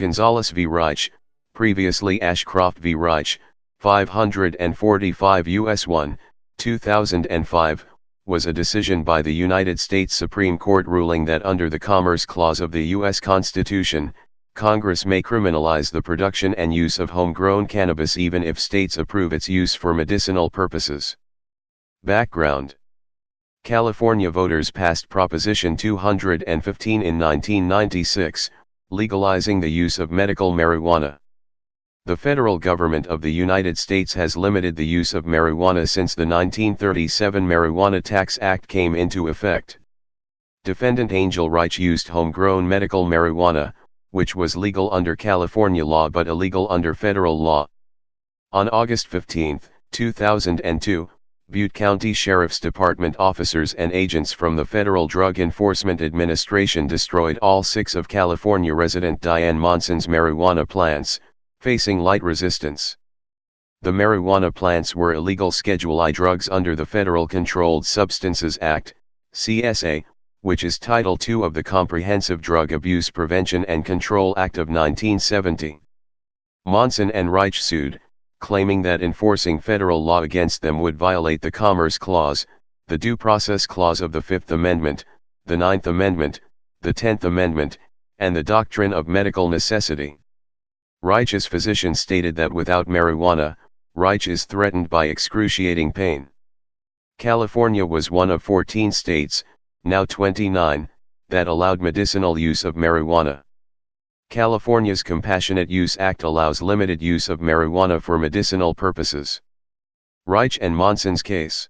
Gonzales v. Raich, previously Ashcroft v. Raich, 545 U.S. 1, 2005, was a decision by the United States Supreme Court ruling that under the Commerce Clause of the U.S. Constitution, Congress may criminalize the production and use of homegrown cannabis even if states approve its use for medicinal purposes. Background: California voters passed Proposition 215 in 1996, legalizing the use of medical marijuana. The federal government of the United States has limited the use of marijuana since the 1937 Marijuana Tax Act came into effect. Defendant Angel Raich used homegrown medical marijuana, which was legal under California law but illegal under federal law. On August 15, 2002, Butte County Sheriff's Department officers and agents from the Federal Drug Enforcement Administration destroyed all 6 of California resident Diane Monson's marijuana plants, facing light resistance. The marijuana plants were illegal Schedule I drugs under the Federal Controlled Substances Act, CSA, which is Title II of the Comprehensive Drug Abuse Prevention and Control Act of 1970. Monson and Raich sued, claiming that enforcing federal law against them would violate the Commerce Clause, the Due Process Clause of the Fifth Amendment, the Ninth Amendment, the 10th Amendment, and the doctrine of medical necessity. Raich's physician stated that without marijuana, Raich is threatened by excruciating pain. California was one of 14 states, now 29, that allowed medicinal use of marijuana. California's Compassionate Use Act allows limited use of marijuana for medicinal purposes. Raich and Monson's case.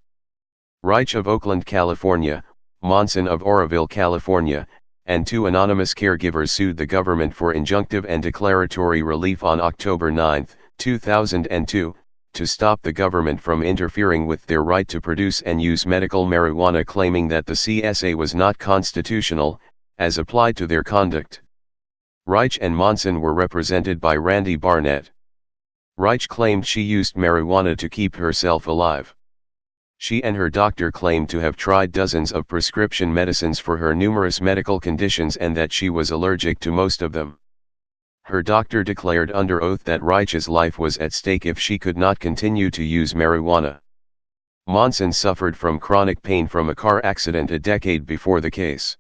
Raich of Oakland, California, Monson of Oroville, California, and 2 anonymous caregivers sued the government for injunctive and declaratory relief on October 9, 2002, to stop the government from interfering with their right to produce and use medical marijuana, claiming that the CSA was not constitutional, as applied to their conduct. Raich and Monson were represented by Randy Barnett. Raich claimed she used marijuana to keep herself alive. She and her doctor claimed to have tried dozens of prescription medicines for her numerous medical conditions and that she was allergic to most of them. Her doctor declared under oath that Raich's life was at stake if she could not continue to use marijuana. Monson suffered from chronic pain from a car accident a decade before the case.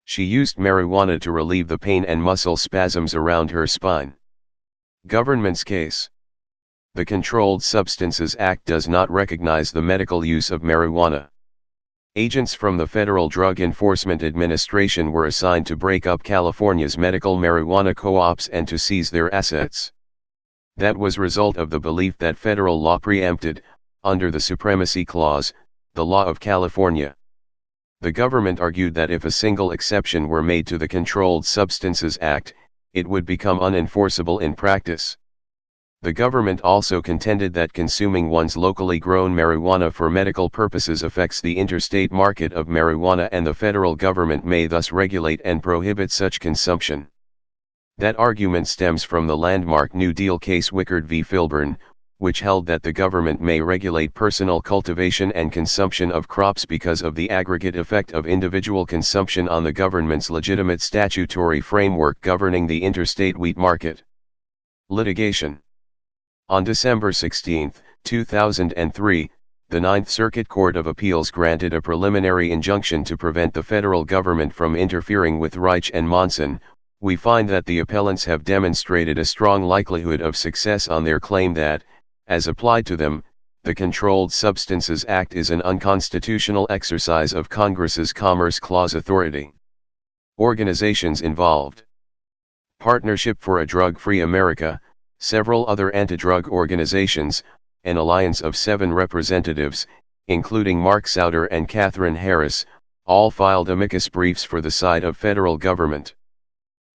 She used marijuana to relieve the pain and muscle spasms around her spine. Government's case. The Controlled Substances Act does not recognize the medical use of marijuana. Agents from the Federal Drug Enforcement Administration were assigned to break up California's medical marijuana co-ops and to seize their assets. That was result of the belief that federal law preempted, under the Supremacy Clause, the law of California. The government argued that if a single exception were made to the Controlled Substances Act, it would become unenforceable in practice. The government also contended that consuming one's locally grown marijuana for medical purposes affects the interstate market of marijuana and the federal government may thus regulate and prohibit such consumption. That argument stems from the landmark New Deal case Wickard v. Filburn, which held that the government may regulate personal cultivation and consumption of crops because of the aggregate effect of individual consumption on the government's legitimate statutory framework governing the interstate wheat market. Litigation. On December 16, 2003, the Ninth Circuit Court of Appeals granted a preliminary injunction to prevent the federal government from interfering with Raich and Monson. We find that the appellants have demonstrated a strong likelihood of success on their claim that, as applied to them, the Controlled Substances Act is an unconstitutional exercise of Congress's Commerce Clause authority. Organizations involved: Partnership for a Drug-Free America, several other anti-drug organizations, an alliance of 7 representatives, including Mark Souder and Catherine Harris, all filed amicus briefs for the side of federal government.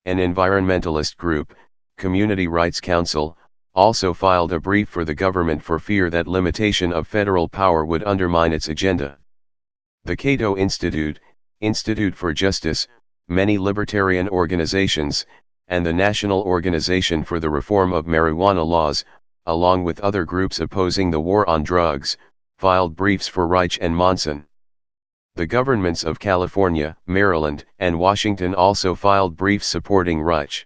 An environmentalist group, Community Rights Council, also filed a brief for the government for fear that limitation of federal power would undermine its agenda. The Cato Institute, Institute for Justice, many libertarian organizations, and the National Organization for the Reform of Marijuana Laws, along with other groups opposing the war on drugs, filed briefs for Raich and Monson. The governments of California, Maryland, and Washington also filed briefs supporting Raich.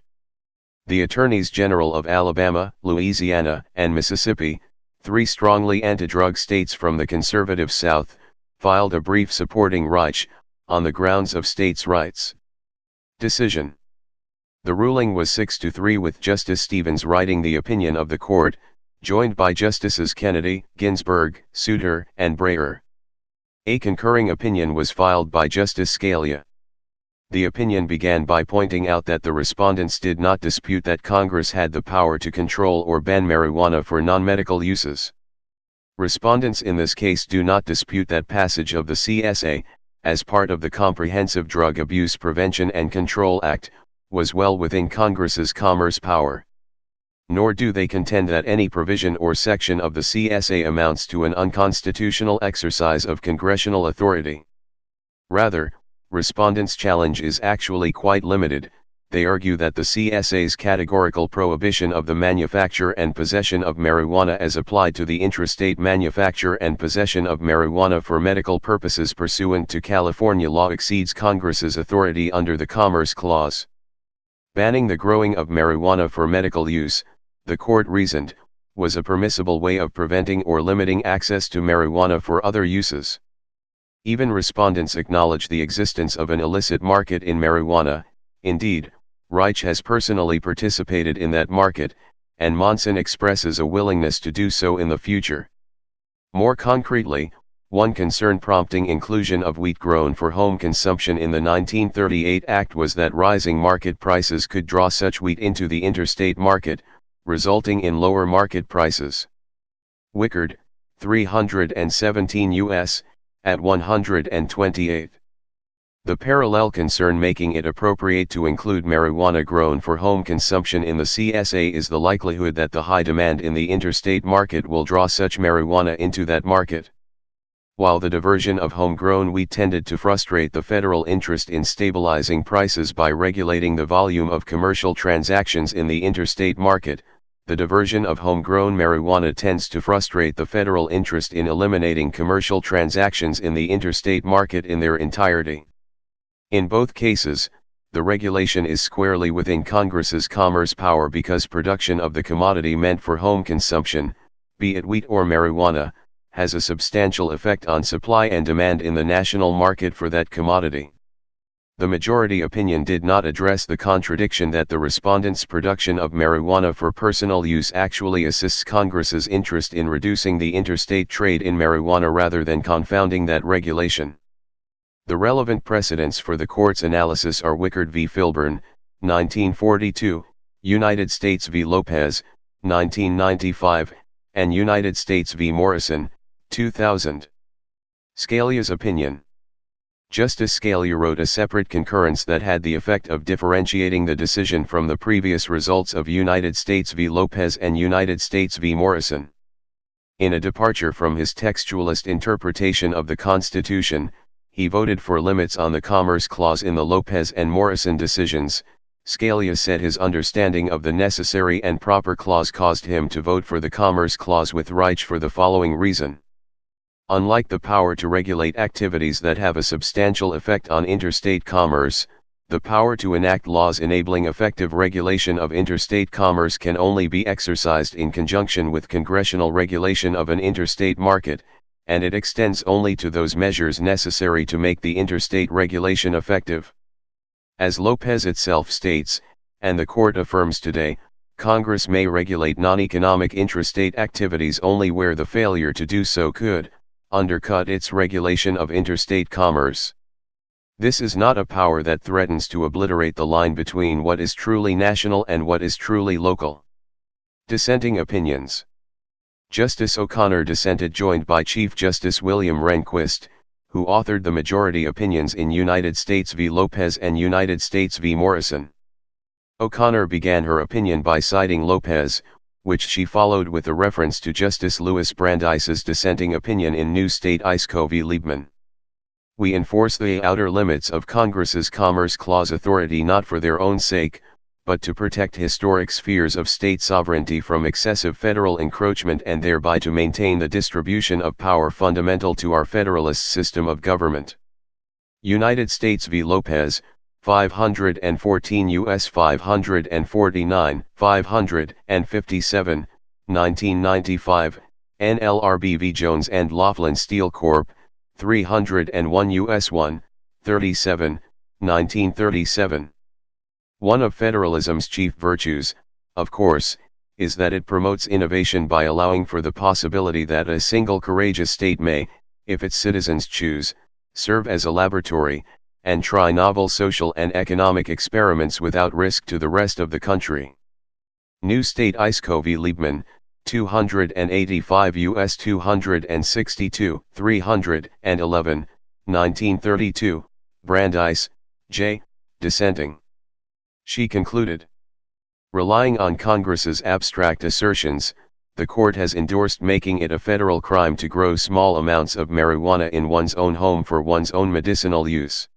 The Attorneys General of Alabama, Louisiana, and Mississippi, three strongly anti-drug states from the conservative South, filed a brief supporting Raich, on the grounds of states' rights. Decision. The ruling was 6-3 with Justice Stevens writing the opinion of the court, joined by Justices Kennedy, Ginsburg, Souter, and Breyer. A concurring opinion was filed by Justice Scalia. The opinion began by pointing out that the respondents did not dispute that Congress had the power to control or ban marijuana for non-medical uses. Respondents in this case do not dispute that passage of the CSA, as part of the Comprehensive Drug Abuse Prevention and Control Act, was well within Congress's commerce power. Nor do they contend that any provision or section of the CSA amounts to an unconstitutional exercise of congressional authority. Rather, respondents' challenge is actually quite limited. They argue that the CSA's categorical prohibition of the manufacture and possession of marijuana as applied to the intrastate manufacture and possession of marijuana for medical purposes pursuant to California law exceeds Congress's authority under the Commerce Clause. Banning the growing of marijuana for medical use, the court reasoned, was a permissible way of preventing or limiting access to marijuana for other uses. Even respondents acknowledge the existence of an illicit market in marijuana. Indeed, Raich has personally participated in that market, and Monson expresses a willingness to do so in the future. More concretely, one concern prompting inclusion of wheat grown for home consumption in the 1938 Act was that rising market prices could draw such wheat into the interstate market, resulting in lower market prices. Wickard, 317 U.S., at 128. The parallel concern making it appropriate to include marijuana grown for home consumption in the CSA is the likelihood that the high demand in the interstate market will draw such marijuana into that market. While the diversion of homegrown wheat tended to frustrate the federal interest in stabilizing prices by regulating the volume of commercial transactions in the interstate market, the diversion of homegrown marijuana tends to frustrate the federal interest in eliminating commercial transactions in the interstate market in their entirety. In both cases, the regulation is squarely within Congress's commerce power because production of the commodity meant for home consumption, be it wheat or marijuana, has a substantial effect on supply and demand in the national market for that commodity. The majority opinion did not address the contradiction that the respondents' production of marijuana for personal use actually assists Congress's interest in reducing the interstate trade in marijuana rather than confounding that regulation. The relevant precedents for the court's analysis are Wickard v. Filburn, 1942, United States v. Lopez, 1995, and United States v. Morrison, 2000. Scalia's opinion. Justice Scalia wrote a separate concurrence that had the effect of differentiating the decision from the previous results of United States v. Lopez and United States v. Morrison. In a departure from his textualist interpretation of the Constitution, he voted for limits on the Commerce Clause in the Lopez and Morrison decisions. Scalia said his understanding of the necessary and proper clause caused him to vote for the Commerce Clause with Raich for the following reason. Unlike the power to regulate activities that have a substantial effect on interstate commerce, the power to enact laws enabling effective regulation of interstate commerce can only be exercised in conjunction with congressional regulation of an interstate market, and it extends only to those measures necessary to make the interstate regulation effective. As Lopez itself states, and the court affirms today, Congress may regulate non-economic intrastate activities only where the failure to do so could undercut its regulation of interstate commerce. This is not a power that threatens to obliterate the line between what is truly national and what is truly local. Dissenting opinions. Justice O'Connor dissented, joined by Chief Justice William Rehnquist, who authored the majority opinions in United States v. Lopez and United States v. Morrison. O'Connor began her opinion by citing Lopez, which she followed with a reference to Justice Louis Brandeis's dissenting opinion in New State ISCO v. Liebman. We enforce the outer limits of Congress's Commerce Clause authority not for their own sake, but to protect historic spheres of state sovereignty from excessive federal encroachment and thereby to maintain the distribution of power fundamental to our federalist system of government. United States v. Lopez, 514 U.S. 549, 557, 1995, NLRB v. Jones and Laughlin Steel Corp., 301 U.S. 1, 37, 1937. One of federalism's chief virtues, of course, is that it promotes innovation by allowing for the possibility that a single courageous state may, if its citizens choose, serve as a laboratory, and try novel social and economic experiments without risk to the rest of the country. New State ISCO v. Liebman, 285 U.S. 262, 311, 1932, Brandeis, J., dissenting. She concluded. Relying on Congress's abstract assertions, the court has endorsed making it a federal crime to grow small amounts of marijuana in one's own home for one's own medicinal use.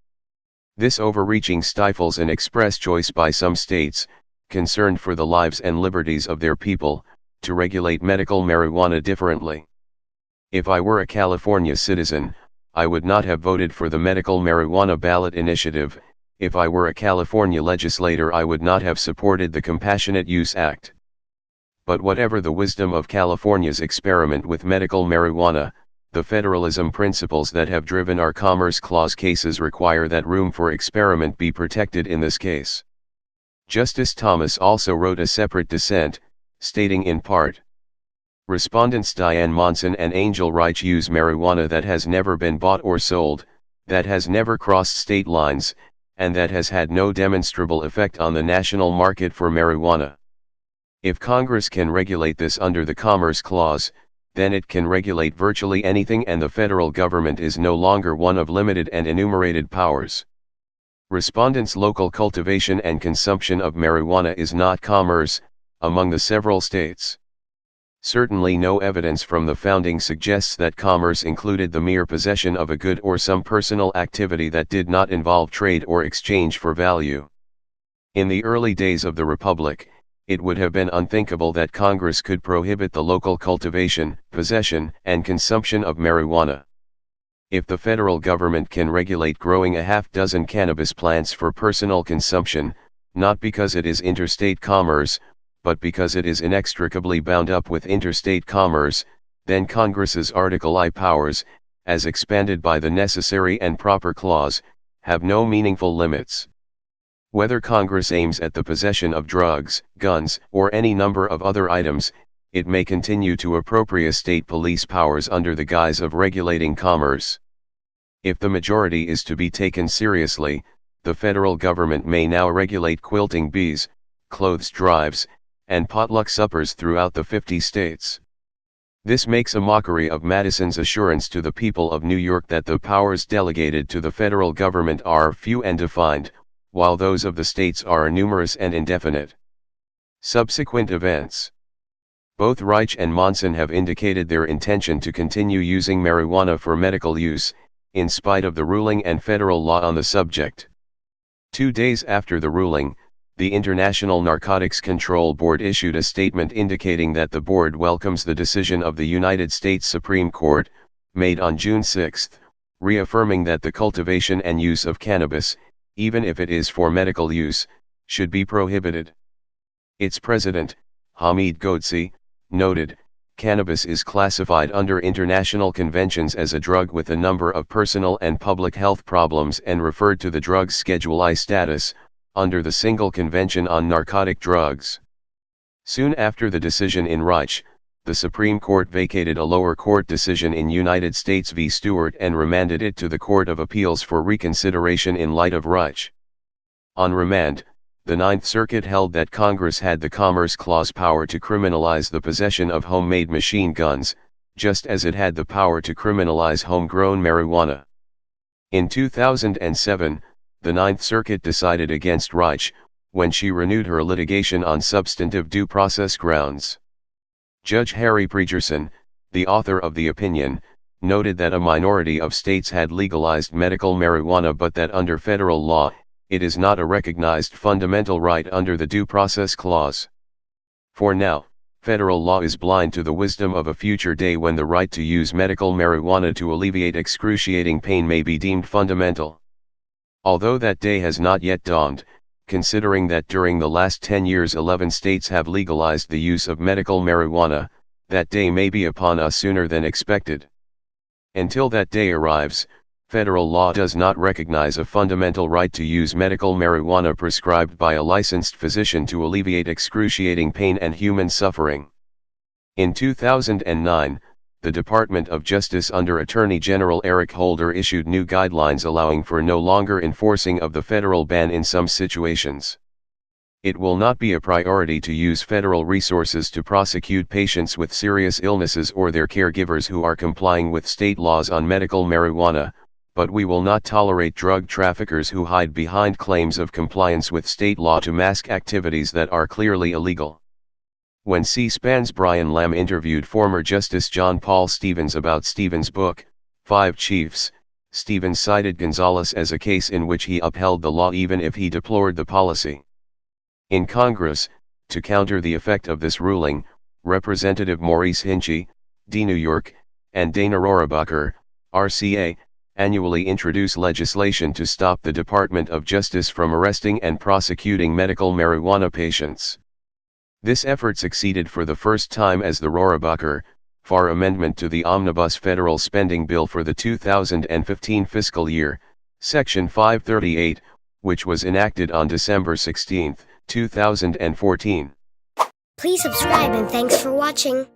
This overreaching stifles an express choice by some states, concerned for the lives and liberties of their people, to regulate medical marijuana differently. If I were a California citizen, I would not have voted for the medical marijuana ballot initiative. If I were a California legislator, I would not have supported the Compassionate Use Act. But whatever the wisdom of California's experiment with medical marijuana, the federalism principles that have driven our Commerce Clause cases require that room for experiment be protected in this case. Justice Thomas also wrote a separate dissent, stating in part, respondents Diane Monson and Angel Raich use marijuana that has never been bought or sold, that has never crossed state lines, and that has had no demonstrable effect on the national market for marijuana. If Congress can regulate this under the Commerce Clause, then it can regulate virtually anything, and the federal government is no longer one of limited and enumerated powers. Respondents' local cultivation and consumption of marijuana is not commerce, among the several states. Certainly no evidence from the founding suggests that commerce included the mere possession of a good or some personal activity that did not involve trade or exchange for value. In the early days of the Republic, it would have been unthinkable that Congress could prohibit the local cultivation, possession, and consumption of marijuana. If the federal government can regulate growing a half-dozen cannabis plants for personal consumption, not because it is interstate commerce, but because it is inextricably bound up with interstate commerce, then Congress's Article I powers, as expanded by the Necessary and Proper Clause, have no meaningful limits. Whether Congress aims at the possession of drugs, guns, or any number of other items, it may continue to appropriate state police powers under the guise of regulating commerce. If the majority is to be taken seriously, the federal government may now regulate quilting bees, clothes drives, and potluck suppers throughout the 50 states. This makes a mockery of Madison's assurance to the people of New York that the powers delegated to the federal government are few and defined, while those of the states are numerous and indefinite. Subsequent events. Both Raich and Monson have indicated their intention to continue using marijuana for medical use, in spite of the ruling and federal law on the subject. 2 days after the ruling, the International Narcotics Control Board issued a statement indicating that the board welcomes the decision of the United States Supreme Court, made on June 6, reaffirming that the cultivation and use of cannabis, even if it is for medical use, should be prohibited. Its president, Hamid Ghodsi, noted, cannabis is classified under international conventions as a drug with a number of personal and public health problems and referred to the drug's Schedule I status, under the Single Convention on Narcotic Drugs. Soon after the decision in Raich, the Supreme Court vacated a lower court decision in United States v. Stewart and remanded it to the Court of Appeals for reconsideration in light of Raich. On remand, the Ninth Circuit held that Congress had the Commerce Clause power to criminalize the possession of homemade machine guns, just as it had the power to criminalize homegrown marijuana. In 2007, the Ninth Circuit decided against Raich, when she renewed her litigation on substantive due process grounds. Judge Harry Pregerson, the author of the opinion, noted that a minority of states had legalized medical marijuana but that under federal law, it is not a recognized fundamental right under the Due Process Clause. For now, federal law is blind to the wisdom of a future day when the right to use medical marijuana to alleviate excruciating pain may be deemed fundamental. Although that day has not yet dawned, considering that during the last 10 years 11 states have legalized the use of medical marijuana, that day may be upon us sooner than expected. Until that day arrives, federal law does not recognize a fundamental right to use medical marijuana prescribed by a licensed physician to alleviate excruciating pain and human suffering. In 2009, the Department of Justice under Attorney General Eric Holder issued new guidelines allowing for no longer enforcing of the federal ban in some situations. It will not be a priority to use federal resources to prosecute patients with serious illnesses or their caregivers who are complying with state laws on medical marijuana, but we will not tolerate drug traffickers who hide behind claims of compliance with state law to mask activities that are clearly illegal. When C-SPAN's Brian Lamb interviewed former Justice John Paul Stevens about Stevens' book, Five Chiefs, Stevens cited Gonzales as a case in which he upheld the law even if he deplored the policy. In Congress, to counter the effect of this ruling, Representative Maurice Hinchey, D. New York, and Dana Rohrabacher, RCA, annually introduce legislation to stop the Department of Justice from arresting and prosecuting medical marijuana patients. This effort succeeded for the first time as the Rohrabacher, FAR amendment to the Omnibus Federal Spending Bill for the 2015 fiscal year, Section 538, which was enacted on December 16, 2014. Please subscribe and thanks for watching.